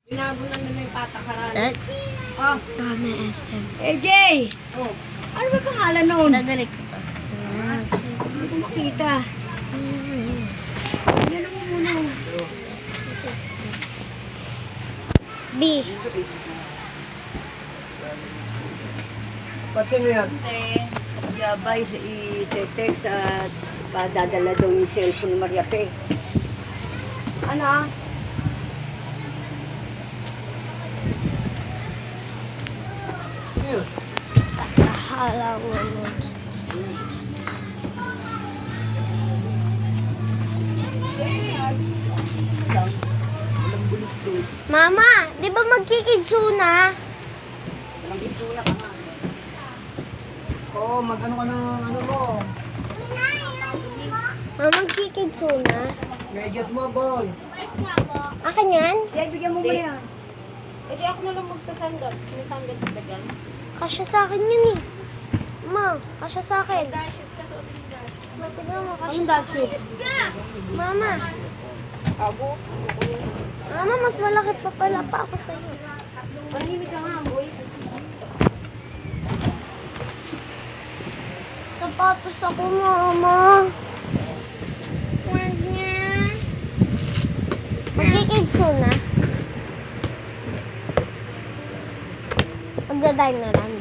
Binagunan nila yung patakaran. Oh, Mama SM. AJ! Oh. Ano ba pangalan noon? Dadalik ko to. Hindi ko makita. Yan mo muna. B. Kasi mo yan? Yabay sa i-text at padadala daw yung cellphone ni Maria Pe. Ano? Hala mo. Mama, di ba magkikidsu na? Walang bitsuna ka nga. Oo, mag-ano ka ng ano mo. Mama, magkikidsu na? Medyas mo, boy. Akin yan? Yan, bigyan mo ba yan? Edi ako na lang magsasandal. Sinasandal sa dagal. Kasya sa akin yan eh. Ma, kasya sa akin. Dashes ka sa otong dashes. Tignan mo, kasya Anong sa dashes? Mama. Abo. Mama, mas malaki pa pala pa ako sa'yo. Panimig ka nga, boy. Sapatos ako, Mama. Wag niya. Magkikidsu na? Magdadime na lang.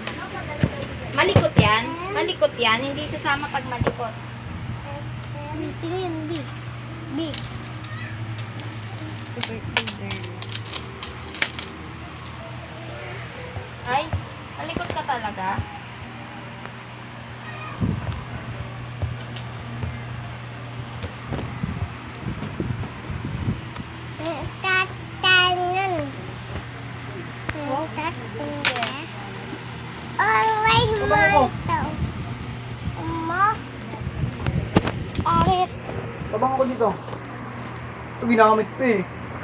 Malikot yan. Malikot yan. Hindi sasama pag malikot. Tingin, B. B. Birthday girl. Ay, malikot ka talaga. Tatangan. Tatangan. Alright, Marto. Uma. Arit. Tabang ako dito. Ito ginagamit ko eh.